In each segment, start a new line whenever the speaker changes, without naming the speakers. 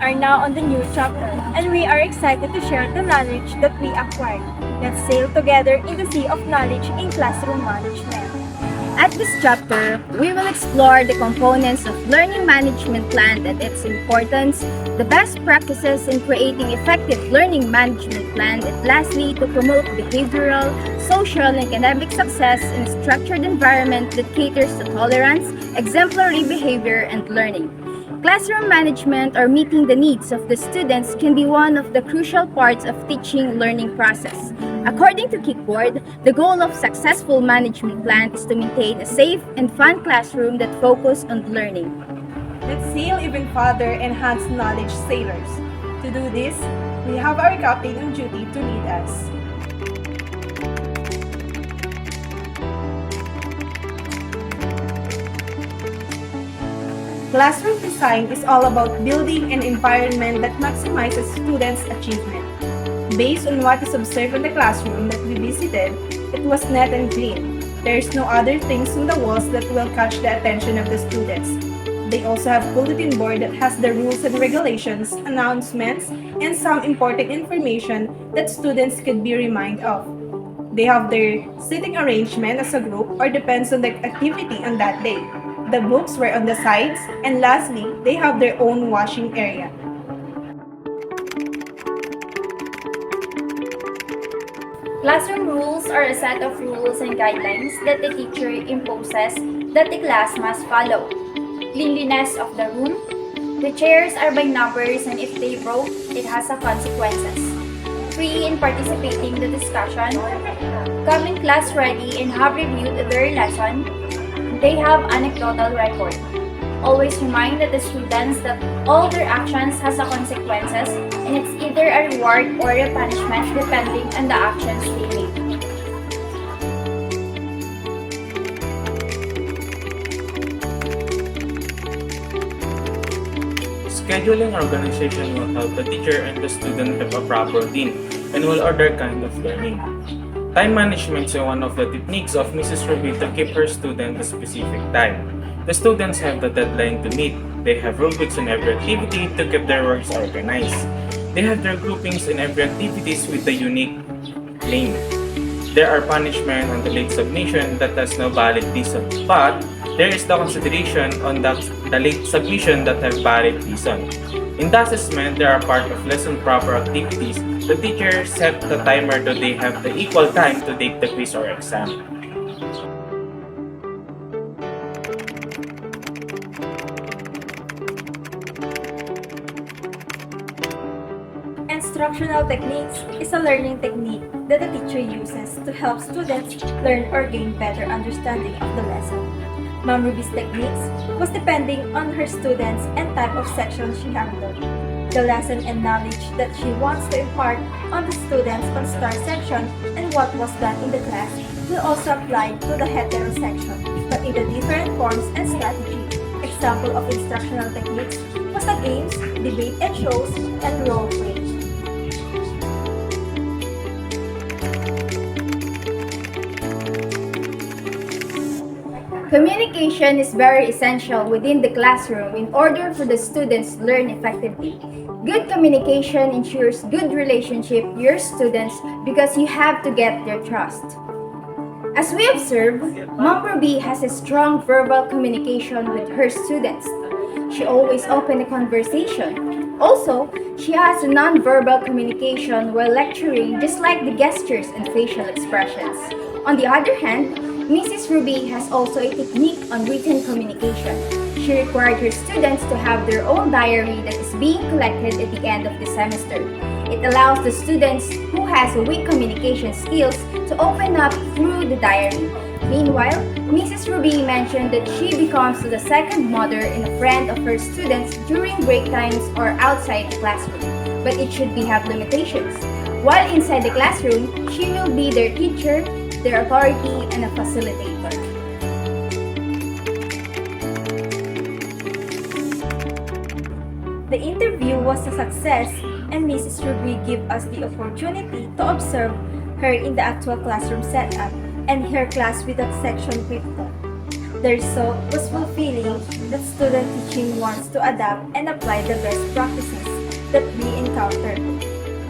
are now on the new chapter, and we are excited to share the knowledge that we acquired. Let's sail together in the sea of knowledge in classroom management.
At this chapter, we will explore the components of learning management plan and its importance, the best practices in creating effective learning management plan, and lastly, to promote behavioral, social, and academic success in a structured environment that caters to tolerance, exemplary behavior, and learning. Classroom management or meeting the needs of the students can be one of the crucial parts of teaching learning process. According to Kickboard, the goal of successful management plan is to maintain a safe and fun classroom that focuses on learning.
Let's sail even further enhance knowledge sailors. To do this, we have our captain on duty to lead us. Classroom design is all about building an environment that maximizes students' achievement. Based on what is observed in the classroom that we visited, it was neat and clean. There is no other things on the walls that will catch the attention of the students. They also have bulletin board that has the rules and regulations, announcements, and some important information that students could be reminded of. They have their sitting arrangement as a group or depends on the activity on that day. The books were on the sides, and lastly, they have their own washing area.
Classroom rules are a set of rules and guidelines that the teacher imposes that the class must follow. Cleanliness of the room. The chairs are by numbers and if they broke, it has a consequences. Free in participating in the discussion. Come in class ready and have reviewed their lesson. They have anecdotal record. Always remind the students that all their actions has a consequences and it's either a reward or a punishment depending on the actions they make.
Scheduling organization will help the teacher and the student have a proper routine and will order kind of learning. Time management is one of the techniques of Mrs. Ruby to keep her student a specific time. The students have the deadline to meet. They have rubrics in every activity to keep their works organized. They have their groupings in every activities with a unique name. There are punishment on the late submission that has no valid reason, but there is the consideration on the late submission that have valid reason. In the assessment, there are part of lesson proper activities. The teacher set the timer so they have the equal time to take the quiz or exam.
Instructional techniques is a learning technique that the teacher uses to help students learn or gain better understanding of the lesson. Ma'am Ruby's techniques was depending on her students and type of section she handled. The lesson and knowledge that she wants to impart on the students on STAR section and what was done in the class will also apply to the hetero section, but in the different forms and strategy. Example of instructional techniques was the games, debate and shows, and role play.
Communication is very essential within the classroom in order for the students to learn effectively. Good communication ensures good relationship with your students because you have to get their trust. As we observe, Ma'am Ruby has a strong verbal communication with her students. She always opens a conversation. Also, she has a non-verbal communication while lecturing just like the gestures and facial expressions. On the other hand, Mrs. Ruby has also a technique on written communication. She required her students to have their own diary that is being collected at the end of the semester. It allows the students who has a weak communication skills to open up through the diary. Meanwhile, Mrs. Ruby mentioned that she becomes the second mother and a friend of her students during break times or outside the classroom, but it should have limitations. While inside the classroom, she will be their teacher, their authority, and a facilitator.
The interview was a success and Mrs. Ruby gave us the opportunity to observe her in the actual classroom setup and her class with a section crypto.
The result was fulfilling that student teaching wants to adapt and apply the best practices that we encountered.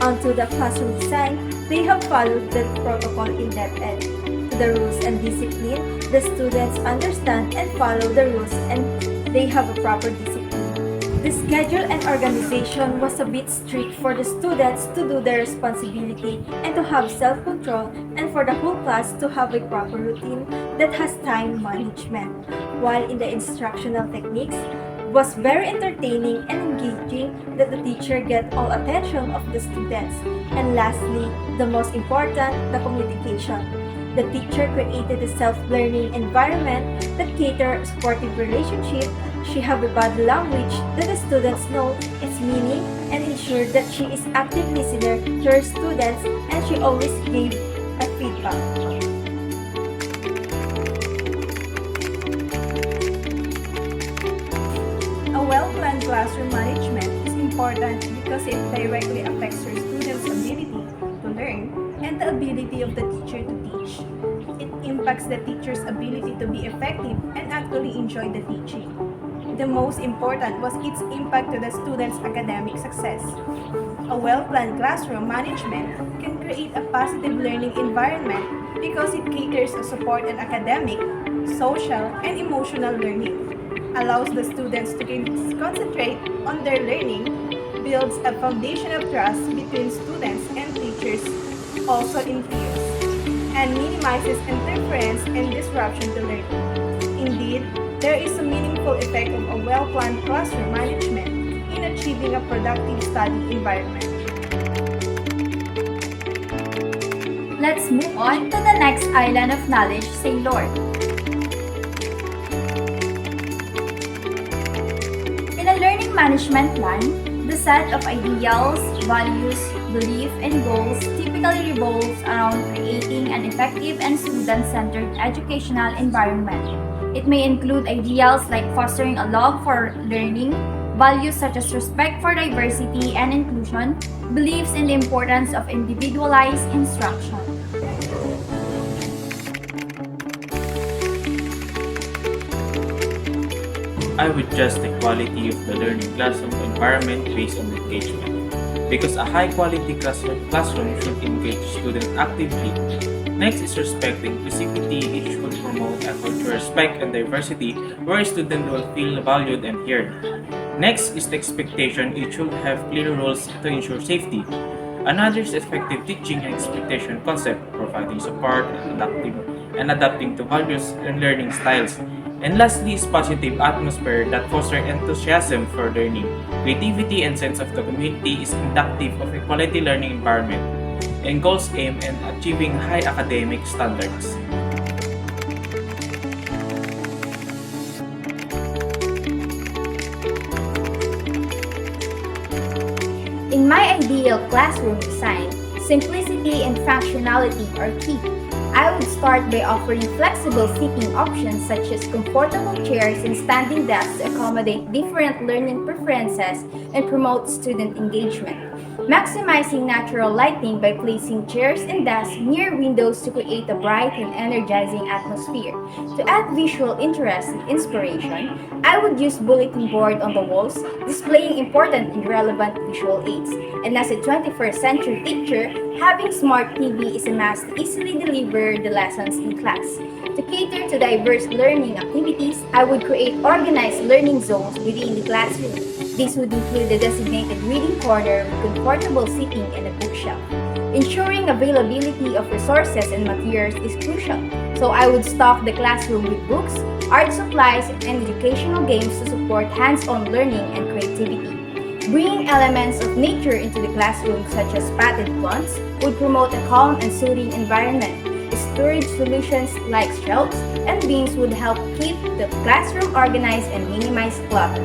Onto the classroom design, they have followed the protocol in that end. To the rules and discipline, the students understand and follow the rules and they have a proper discipline. The schedule and organization was a bit strict for the students to do their responsibility and to have self-control and for the whole class to have a proper routine that has time management. While in the instructional techniques, was very entertaining and engaging that the teacher get all attention of the students. And lastly, the most important, the communication. The teacher created a self-learning environment that cater a supportive relationship. She have a body language that the students know its meaning and ensure that she is active listener to her students and she always gave a feedback.
A well-planned classroom management is important because it directly affects your students' ability to learn and the ability of the teacher to teach. It impacts the teacher's ability to be effective and actually enjoy the teaching. The most important was its impact to the students' academic success. A well-planned classroom management can create a positive learning environment because it caters to support an academic, social, and emotional learning, allows the students to concentrate on their learning, builds a foundation of trust between students and teachers, also in peers, and minimizes interference and disruption to learning. Indeed, there is a meaningful effect of a well-planned classroom management in achieving a productive study environment.
Let's move on to the next island of knowledge, Sailor. In a learning management plan, the set of ideals, values, beliefs, and goals typically revolves around creating an effective and student-centered educational environment. It may include ideals like fostering a love for learning, values such as respect for diversity and inclusion, beliefs in the importance of individualized instruction.
I would judge the quality of the learning classroom environment based on engagement, because a high-quality classroom should engage students actively. Next is respect and inclusivity. It should promote effort to respect and diversity where students will feel valued and heard. Next is the expectation. It should have clear rules to ensure safety. Another is effective teaching and expectation concept, providing support and adapting to values and learning styles. And lastly is positive atmosphere that fosters enthusiasm for learning. Creativity and sense of the community is inductive of a quality learning environment, and goals aim at achieving high academic standards.
In my ideal classroom design, simplicity and functionality are key. I would start by offering flexible seating options such as comfortable chairs and standing desks to accommodate different learning preferences and promote student engagement. Maximizing natural lighting by placing chairs and desks near windows to create a bright and energizing atmosphere. To add visual interest and inspiration, I would use bulletin board on the walls, displaying important and relevant visual aids. And as a 21st century teacher, having smart TV is a must to easily deliver the lessons in class. To cater to diverse learning activities, I would create organized learning zones within the classroom. This would include a designated reading corner with comfortable seating and a bookshelf. Ensuring availability of resources and materials is crucial, so I would stock the classroom with books, art supplies, and educational games to support hands-on learning and creativity. Bringing elements of nature into the classroom such as potted plants would promote a calm and soothing environment. Storage solutions like shelves and bins would help keep the classroom organized and minimize clutter.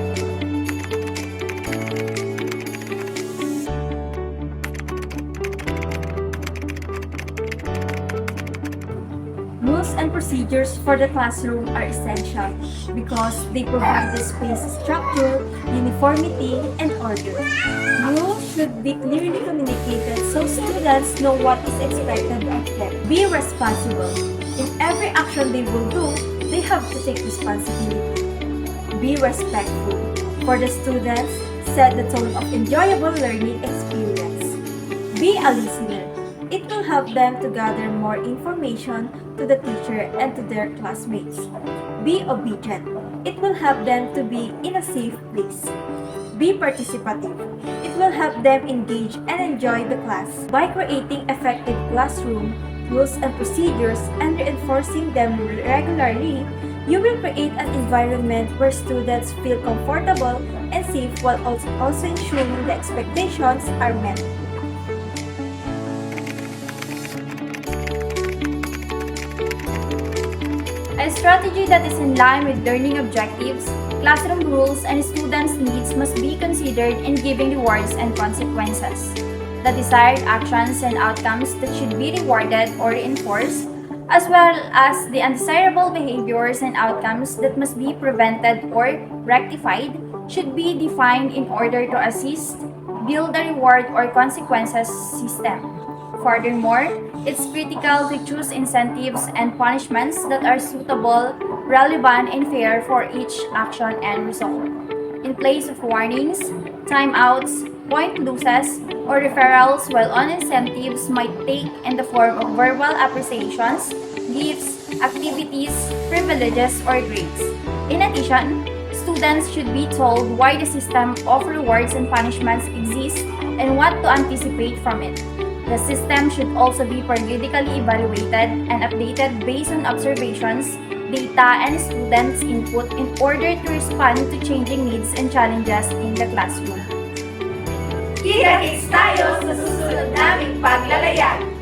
Rules and procedures for the classroom are essential because they provide the space structure, uniformity, and order. Rules should be clearly communicated so students know what is expected of them. Be responsible. In every action they will do,
they have to take responsibility. Be respectful. For the students, set the tone of enjoyable learning experience. Be a listener. It will help them to gather more information to the teacher and to their classmates. Be obedient. It will help them to be in a safe place. Be participative. It will help them engage and enjoy the class. By creating effective classroom rules and procedures and reinforcing them regularly, you will create an environment where students feel comfortable and safe while also ensuring the expectations are met.
A strategy that is in line with learning objectives, classroom rules, and students' needs must be considered in giving rewards and consequences. The desired actions and outcomes that should be rewarded or reinforced, as well as the undesirable behaviors and outcomes that must be prevented or rectified, should be defined in order to assist build a reward or consequences system. Furthermore, it's critical to choose incentives and punishments that are suitable, relevant, and fair for each action and result. In place of warnings, timeouts, point losses, or referrals, while on incentives might take in the form of verbal appreciations, gifts, activities, privileges, or grades. In addition, students should be told why the system of rewards and punishments exists and what to anticipate from it. The system should also be periodically evaluated and updated based on observations, data, and students' input in order to respond to changing needs and challenges in the classroom.
Kita-kits tayo sa susunod naming paglalayag!